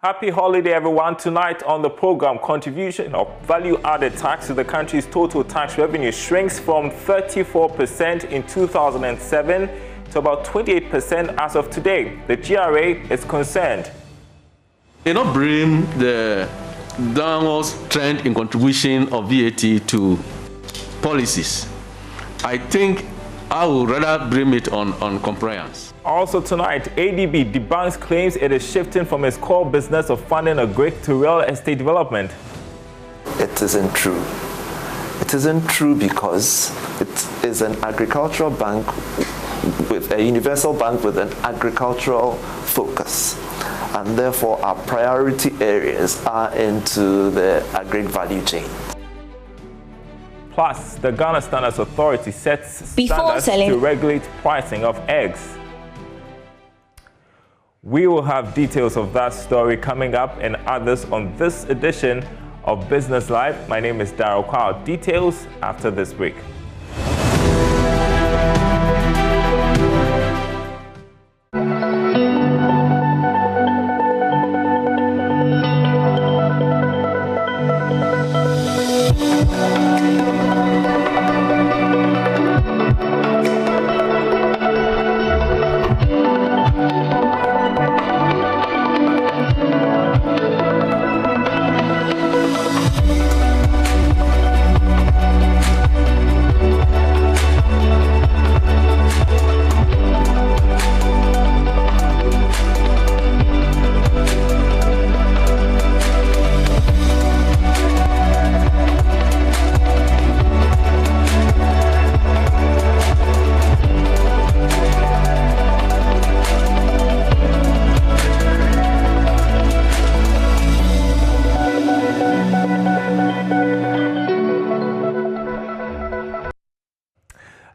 Happy holiday, everyone. Tonight on the program, contribution of value-added tax to the country's total tax revenue shrinks from 34% in 2007 to about 28% as of today. The GRA is concerned. They not bring the downward trend in contribution of VAT to policies. I think I would rather blame it on compliance. Also tonight, ADB debunks claims it is shifting from its core business of funding a grid to real estate development. It isn't true. It isn't true because it is an agricultural bank, with a universal bank with an agricultural focus. And therefore, our priority areas are into the agri value chain. Plus, the Ghana Standards Authority sets standards to regulate pricing of eggs. We will have details of that story coming up and others on this edition of Business Live. My name is Darryl Kwao. Details after this break.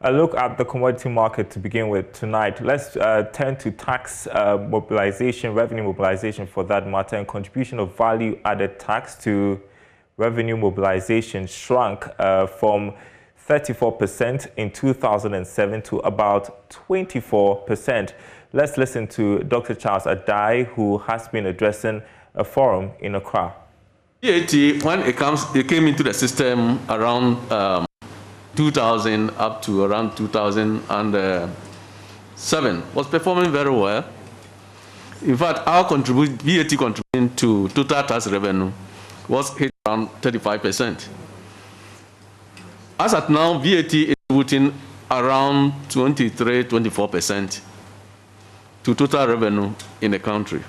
A look at the commodity market to begin with tonight. Let's turn to tax mobilization, revenue mobilization for that matter, and contribution of value-added tax to revenue mobilization shrunk from 34% in 2007 to about 24%. Let's listen to Dr. Charles Adai, who has been addressing a forum in Accra. VAT, when it came into the system around 2000 up to around 2007, was performing very well. In fact, our VAT contribution to total tax revenue was hit around 35%. As at now, VAT is contributing around 23–24% to total revenue in the country.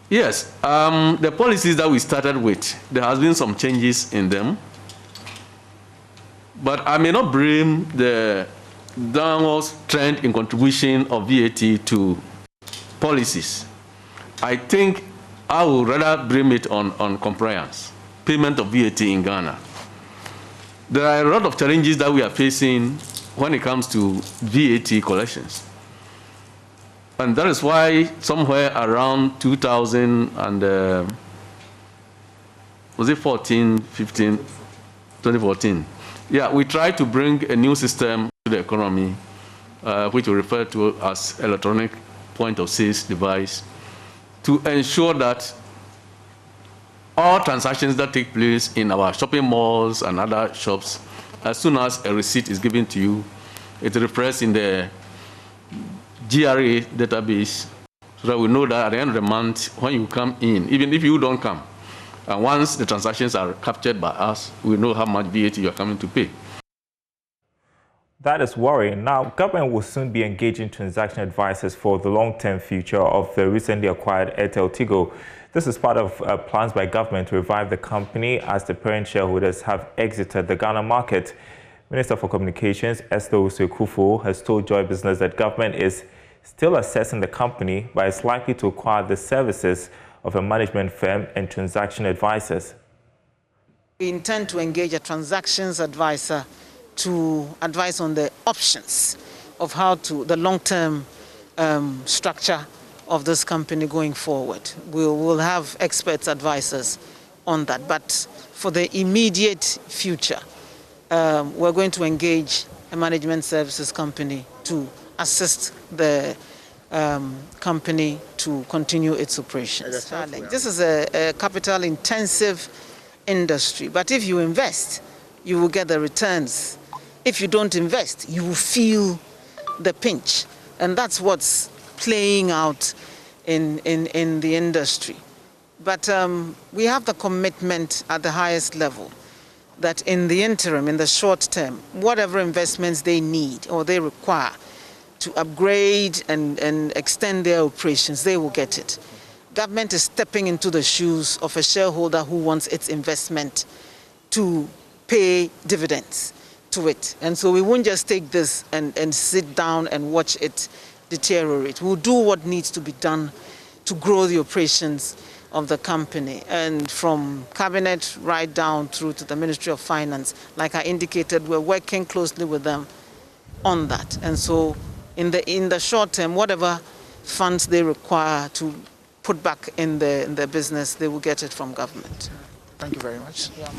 Yes, the policies that we started with, there has been some changes in them. But I may not blame the downward trend in contribution of VAT to policies. I think I would rather blame it on compliance, payment of VAT in Ghana. There are a lot of challenges that we are facing when it comes to VAT collections. And that is why somewhere around 2014, yeah, we tried to bring a new system to the economy, which we refer to as electronic point of sales device, to ensure that all transactions that take place in our shopping malls and other shops, as soon as a receipt is given to you, it reflects in the GRA database, so that we know that at the end of the month, when you come in, even if you don't come, and once the transactions are captured by us, we know how much VAT you are coming to pay. That is worrying. Now, government will soon be engaging transaction advisors for the long-term future of the recently acquired Airtel Tigo. This is part of plans by government to revive the company as the parent shareholders have exited the Ghana market. Minister for Communications, Esther Usekufo, has told Joy Business that government is still assessing the company, but is likely to acquire the services of a management firm and transaction advisors. We intend to engage a transactions advisor to advise on the options of how to, the long-term structure of this company going forward. We will have experts, advisors on that. But for the immediate future, we're going to engage a management services company to assist the company to continue its operations. This is a capital-intensive industry, but if you invest, you will get the returns. If you don't invest, you will feel the pinch, and that's what's playing out in the industry. But we have the commitment at the highest level that in the interim, in the short term, whatever investments they need or they require to upgrade and extend their operations, they will get it. Government is stepping into the shoes of a shareholder who wants its investment to pay dividends to it. And so we won't just take this and sit down and watch it deteriorate. We'll do what needs to be done to grow the operations of the company, and from cabinet right down through to the Ministry of Finance. Like I indicated, we're working closely with them on that. And so in the short term, whatever funds they require to put back in the business, they will get it from government. Thank you very much. Yeah.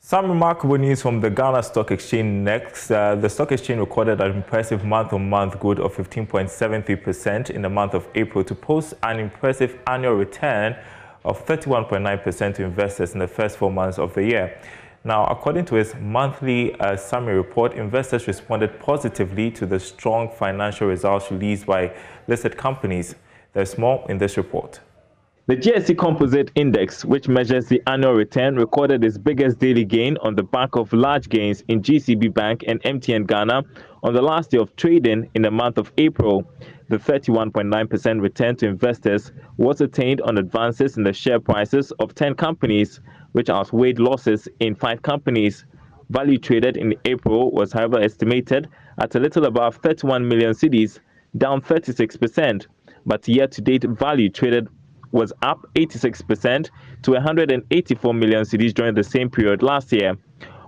Some remarkable news from the Ghana Stock Exchange next. The stock exchange recorded an impressive month-on-month growth of 15.73% in the month of April to post an impressive annual return of 31.9% to investors in the first 4 months of the year. Now, according to its monthly summary report, investors responded positively to the strong financial results released by listed companies. There's more in this report. The GSE Composite Index, which measures the annual return, recorded its biggest daily gain on the back of large gains in GCB Bank and MTN Ghana on the last day of trading in the month of April. The 31.9% return to investors was attained on advances in the share prices of 10 companies, which outweighed losses in 5 companies. Value traded in April was, however, estimated at a little above 31 million cedis, down 36%, but year-to-date value traded was up 86% to 184 million cedis during the same period last year.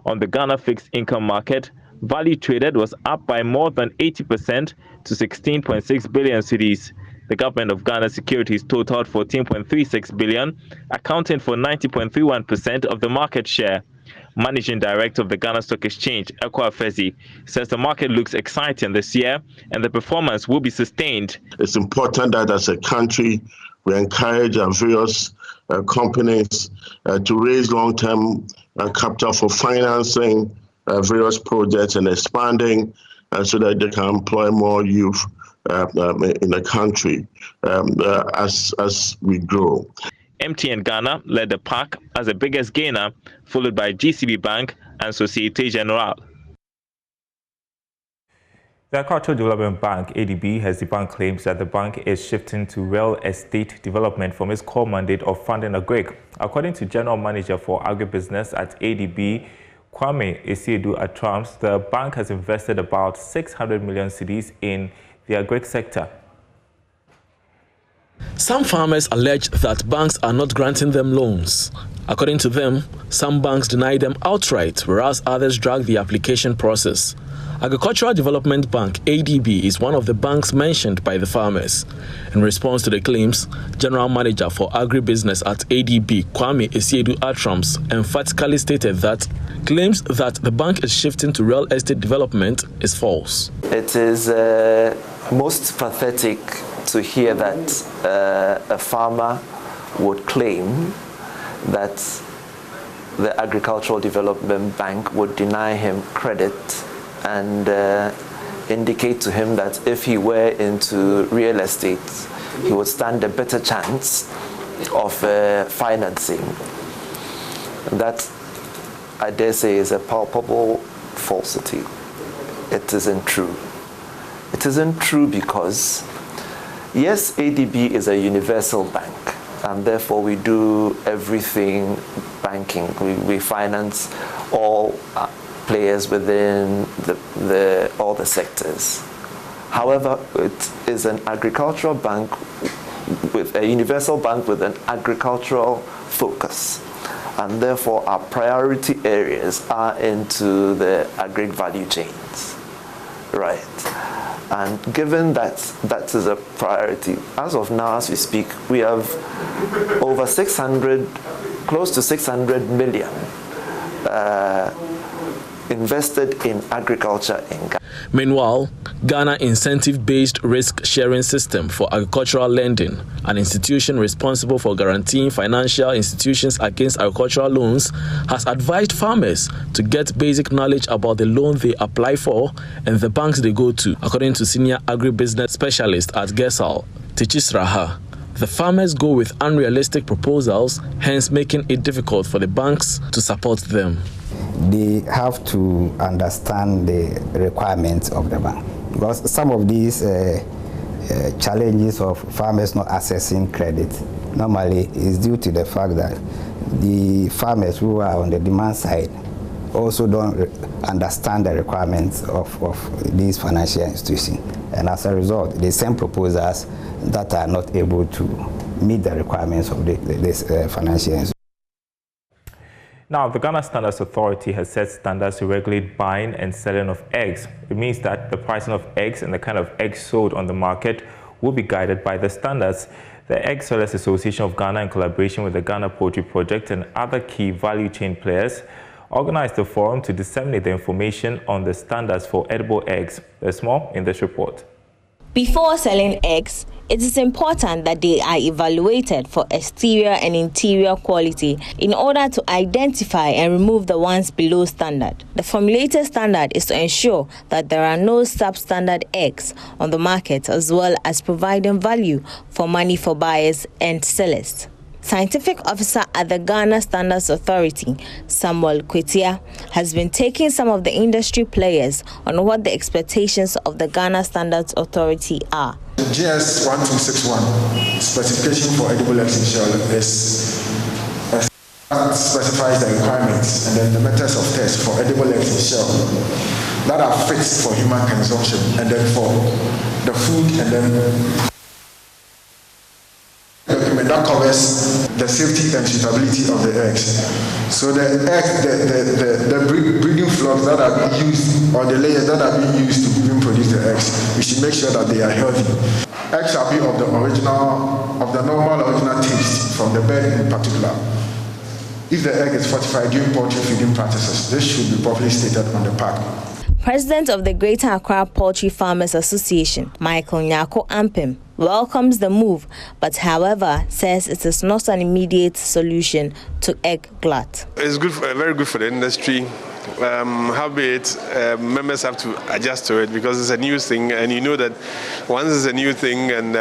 On the Ghana fixed income market, value traded was up by more than 80% to 16.6 billion cedis. The government of Ghana securities totaled 14.36 billion, accounting for 90.31% of the market share. Managing Director of the Ghana Stock Exchange, Ekwa Fezi, says the market looks exciting this year and the performance will be sustained. It's important that as a country, we encourage our various companies to raise long-term capital for financing various projects and expanding so that they can employ more youth in the country as we grow. MTN Ghana led the pack as the biggest gainer, followed by GCB Bank and Société Générale. The Agricultural Development Bank, ADB, has debunked claims that the bank is shifting to real estate development from its core mandate of funding agric. According to General Manager for Agribusiness at ADB, Kwame Esiedu-Atrams, the bank has invested about 600 million cedis in the agric sector. Some farmers allege that banks are not granting them loans. According to them, some banks deny them outright, whereas others drag the application process. Agricultural Development Bank, ADB, is one of the banks mentioned by the farmers. In response to the claims, General Manager for Agribusiness at ADB, Kwame Esiedu-Atrams, emphatically stated that claims that the bank is shifting to real estate development is false. It is most pathetic to hear that a farmer would claim that the Agricultural Development Bank would deny him credit and indicate to him that if he were into real estate, he would stand a better chance of financing. That, I dare say, is a palpable falsity. It isn't true. It isn't true because, yes, ADB is a universal bank, and therefore we do everything banking. We finance all players within all the sectors. However, it is an agricultural bank, with a universal bank with an agricultural focus, and therefore our priority areas are into the agri value chains, right? And given that that is a priority, as of now, as we speak, we have over 600, close to 600 million invested in agriculture in Ghana. Meanwhile, Ghana Incentive-Based Risk-Sharing System for Agricultural Lending, an institution responsible for guaranteeing financial institutions against agricultural loans, has advised farmers to get basic knowledge about the loan they apply for and the banks they go to, according to senior agribusiness specialist at GESAL, Tichisraha. The farmers go with unrealistic proposals, hence making it difficult for the banks to support them. They have to understand the requirements of the bank, because some of these challenges of farmers not accessing credit normally is due to the fact that the farmers who are on the demand side also don't understand the requirements of these financial institutions, and as a result they send proposals that are not able to meet the requirements of this financial institution. Now, the Ghana Standards Authority has set standards to regulate buying and selling of eggs. It means that the pricing of eggs and the kind of eggs sold on the market will be guided by the standards. The Egg Sellers Association of Ghana, in collaboration with the Ghana Poultry Project and other key value chain players, organized a forum to disseminate the information on the standards for edible eggs. There's more in this report. Before selling eggs, it is important that they are evaluated for exterior and interior quality in order to identify and remove the ones below standard. The formulated standard is to ensure that there are no substandard eggs on the market, as well as providing value for money for buyers and sellers. Scientific officer at the Ghana Standards Authority, Samuel Kwetia, has been taking some of the industry players on what the expectations of the Ghana Standards Authority are. The GS 1261 specification for edible eggs in shell specifies the requirements and then the methods of test for edible eggs in shell that are fixed for human consumption, and then for the food, and then that covers the safety and suitability of the eggs. So the breeding flocks that are being used, or the layers that are being used to even produce the eggs, we should make sure that they are healthy. Eggs shall be of the normal original taste from the bird in particular. If the egg is fortified during poultry feeding practices, this should be properly stated on the pack. President of the Greater Accra Poultry Farmers Association, Michael Nyako Ampem, welcomes the move, but however says it is not an immediate solution to egg glut. It's good, very good for the industry. Howbeit, members have to adjust to it because it's a new thing, and you know that once it's a new thing, and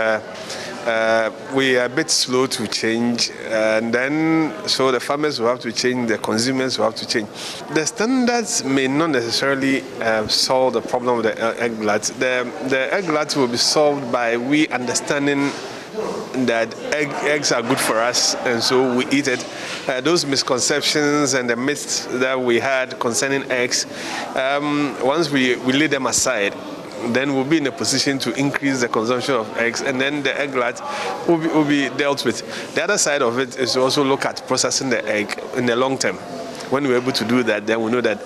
we are a bit slow to change, and then so the farmers will have to change, the consumers will have to change. The standards may not necessarily solve the problem of the egg glut. The egg glut will be solved by we understanding that eggs are good for us, and so we eat it. Those misconceptions and the myths that we had concerning eggs, once we lay them aside, then we'll be in a position to increase the consumption of eggs, and then the egg glut will be dealt with. The other side of it is to also look at processing the egg in the long term. When we're able to do that, then we know that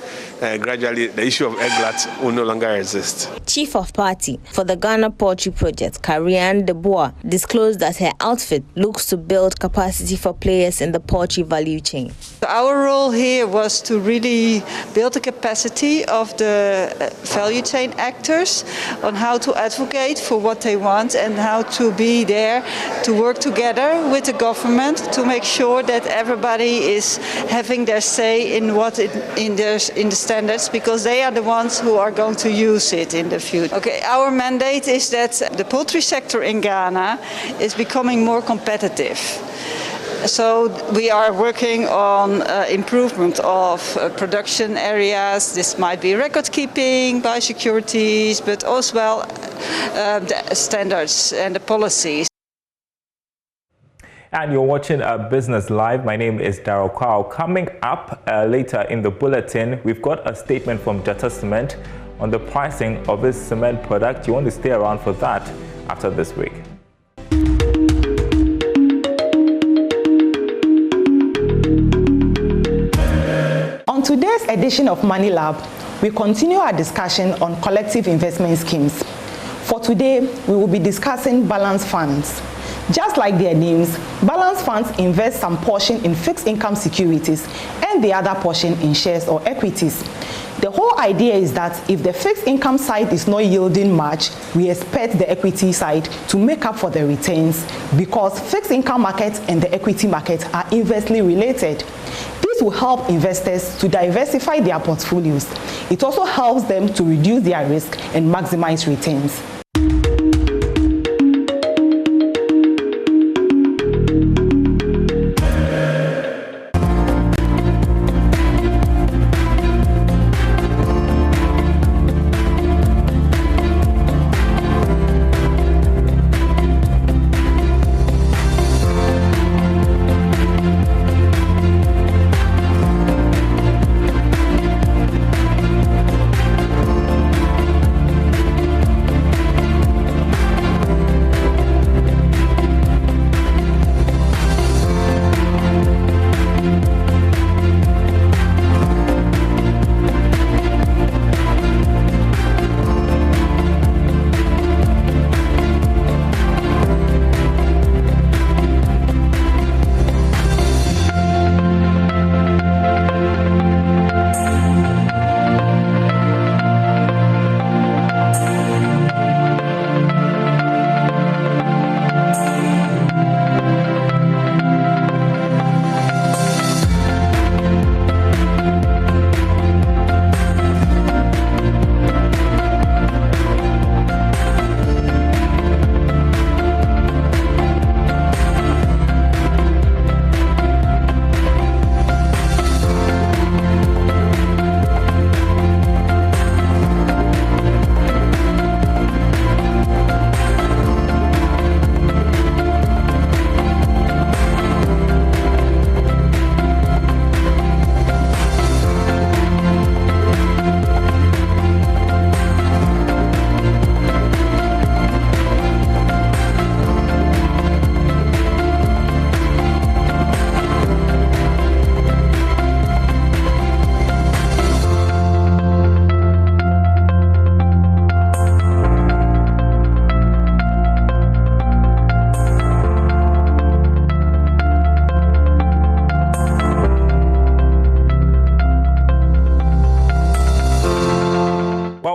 gradually the issue of egg glut will no longer exist. Chief of Party for the Ghana Poultry Project, Karianne Debois, disclosed that her outfit looks to build capacity for players in the poultry value chain. Our role here was to really build the capacity of the value chain actors on how to advocate for what they want and how to be there to work together with the government to make sure that everybody is having their say in the standards, because they are the ones who are going to use it in the future. Okay, our mandate is that the poultry sector in Ghana is becoming more competitive. So we are working on improvement of production areas. This might be record keeping, biosecurities, but also the standards and the policies. And you're watching Business Live. My name is Daryl Kwao. Coming up later in the bulletin, we've got a statement from Jata Cement on the pricing of its cement product. You want to stay around for that after this week. On today's edition of Moneylab, we continue our discussion on collective investment schemes. For today, we will be discussing balance funds. Just like their names, balance funds invest some portion in fixed income securities and the other portion in shares or equities. The whole idea is that if the fixed income side is not yielding much, we expect the equity side to make up for the returns because fixed income markets and the equity market are inversely related. This will help investors to diversify their portfolios. It also helps them to reduce their risk and maximize returns.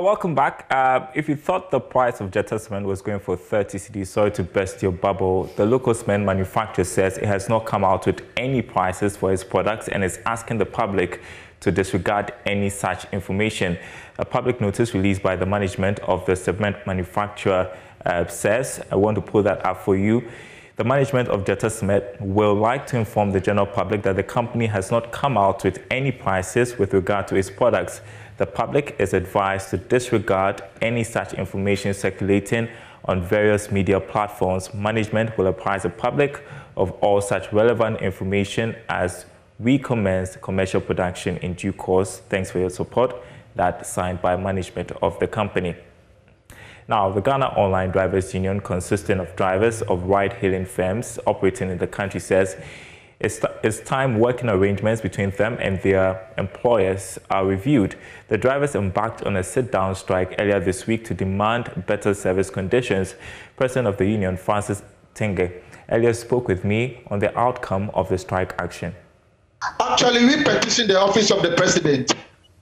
Welcome back. If you thought the price of Jetta cement was going for 30 cedis, sorry to burst your bubble. The local cement manufacturer says it has not come out with any prices for its products and is asking the public to disregard any such information. A public notice released by the management of the cement manufacturer says, I want to pull that up for you. The management of Jetta Cement will like to inform the general public that the company has not come out with any prices with regard to its products. The public is advised to disregard any such information circulating on various media platforms. Management will apprise the public of all such relevant information as we commence commercial production in due course. Thanks for your support. That signed by management of the company. Now, the Ghana Online Drivers Union, consisting of drivers of ride-hailing firms operating in the country, says it's time working arrangements between them and their employers are reviewed. The drivers embarked on a sit-down strike earlier this week to demand better service conditions. President of the union, Francis Tenge, earlier spoke with me on the outcome of the strike action. Actually, we petitioned the office of the president,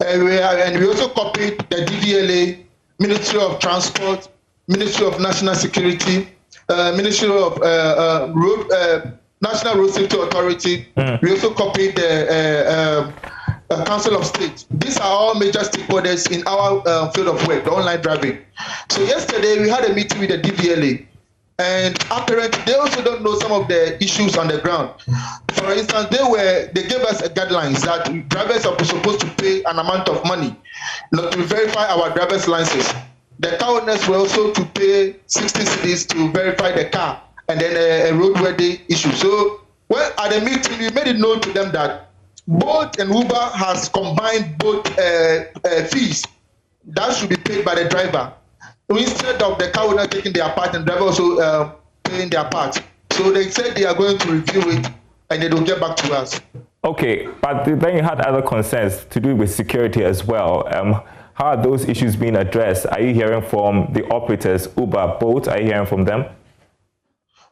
and we also copied the DVLA, Ministry of Transport, Ministry of National Security, Ministry of National Road Safety Authority. We also copied the Council of State. These are all major stakeholders in our field of work, the online driving. So yesterday we had a meeting with the DVLA, and apparently they also don't know some of the issues on the ground. For instance, they gave us guidelines that drivers are supposed to pay an amount of money to verify our driver's license. The car owners were also to pay 60 cedis to verify the car, and then a roadworthy issue. So, well, at the meeting, we made it known to them that Bolt and Uber has combined both fees that should be paid by the driver, instead of the car owner taking their part and driver also paying their part. So they said they are going to review it and they will get back to us. Okay, but then you had other concerns to do with security as well. How are those issues being addressed? Are you hearing from the operators, Uber, Bolt? Are you hearing from them?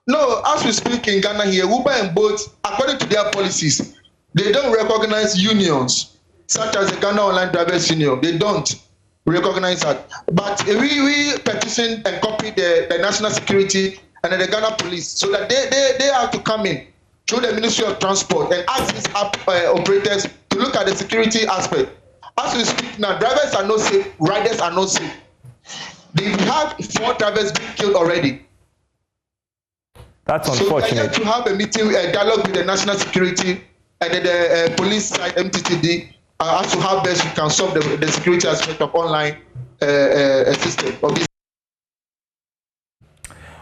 No, as we speak in Ghana here, Uber and Bolt, according to their policies, they don't recognize unions. such as the Ghana Online Drivers Union. They don't recognize that. But we petition and copy the national security and the Ghana police so that they have to come in through the Ministry of Transport and ask these operators to look at the security aspect. As we speak now, drivers are not safe, riders are not safe. They have 4 drivers being killed already. That's unfortunate. So to have a meeting, a dialogue with the national security and the police side, MTTD, as to how best we can solve the security aspect of online system.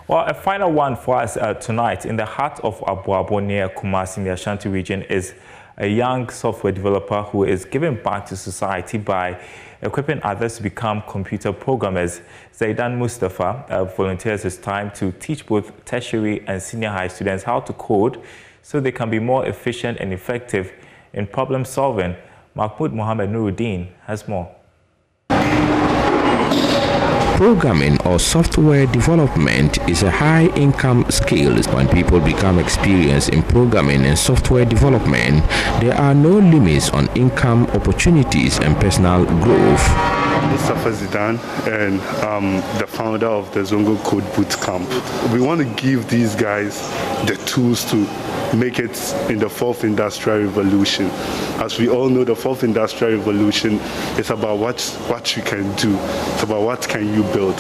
Well, a final one for us tonight. In the heart of Abuabo near Kumasi in the Ashanti region is a young software developer who is giving back to society by equipping others to become computer programmers. Zaidan Mustafa volunteers his time to teach both tertiary and senior high students how to code so they can be more efficient and effective in problem solving. Mahmoud Mohammed Nuruddin has more. Programming or software development is a high-income skill. When people become experienced in programming and software development, there are no limits on income opportunities and personal growth. Mustafa Zidane, and I'm the founder of the Zongo Code Bootcamp. We want to give these guys the tools to make it in the 4th Industrial Revolution. As we all know, the 4th Industrial Revolution is about what you can do. It's about what can you build.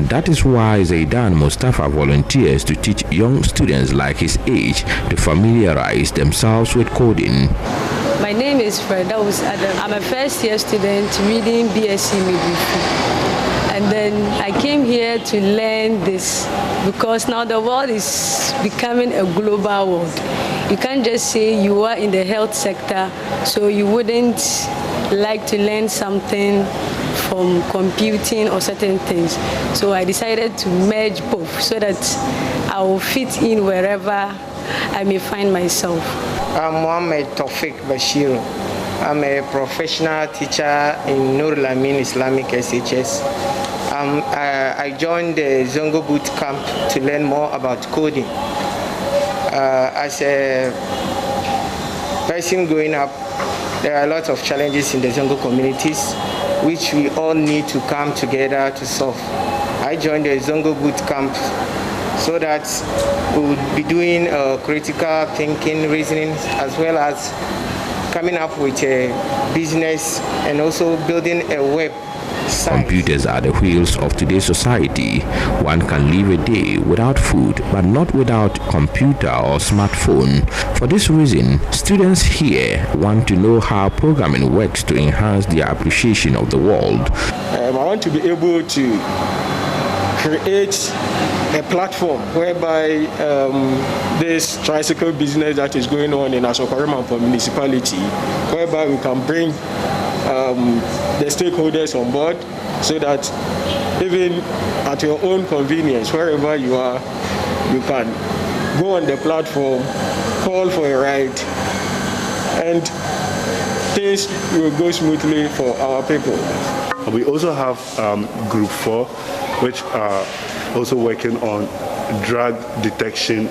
That is why Zaidan Mustafa volunteers to teach young students like his age to familiarize themselves with coding. My name is Firdaus Adam. I'm a first-year student reading BSc Midwifery. And then I came here to learn this because now the world is becoming a global world. You can't just say you are in the health sector, so you wouldn't like to learn something from computing or certain things. So I decided to merge both so that I will fit in wherever I may find myself. I'm Mohammed Tawfiq Bashir. I'm a professional teacher in Nur Lamin Islamic SHS. I joined the Zongo Boot Camp to learn more about coding. As a person growing up, there are a lot of challenges in the Zongo communities, which we all need to come together to solve. I joined the Zongo Boot Camp so that we would be doing critical thinking, reasoning, as well as coming up with a business and also building a web. Computers are the wheels of today's society. One can live a day without food, but not without computer or smartphone. For this reason, students here want to know how programming works to enhance their appreciation of the world. I want to be able to create a platform whereby this tricycle business that is going on in Asokorima municipality, whereby we can bring the stakeholders on board so that even at your own convenience, wherever you are, you can go on the platform, call for a ride, and things will go smoothly for our people. We also have Group 4, which are also working on drug detection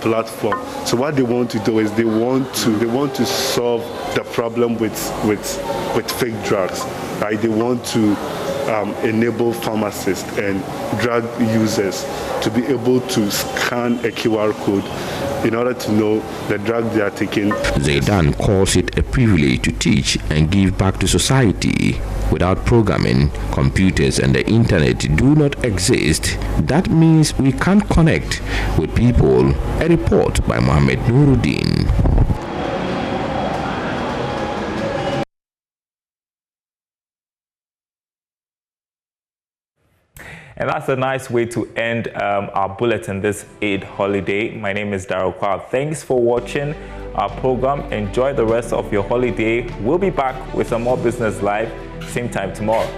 platform. So what they want to do is they want to solve the problem with fake drugs. Right? They want to enable pharmacists and drug users to be able to scan a QR code in order to know the drug they are taking. Zaidan calls it a privilege to teach and give back to society. Without programming, computers and the internet do not exist. That means we can't connect with people. A report by Mohammed Nuruddin. And that's a nice way to end our bulletin this Eid holiday. My name is Darryl Kwab. Thanks for watching our program. Enjoy the rest of your holiday. We'll be back with some more Business Live, same time tomorrow.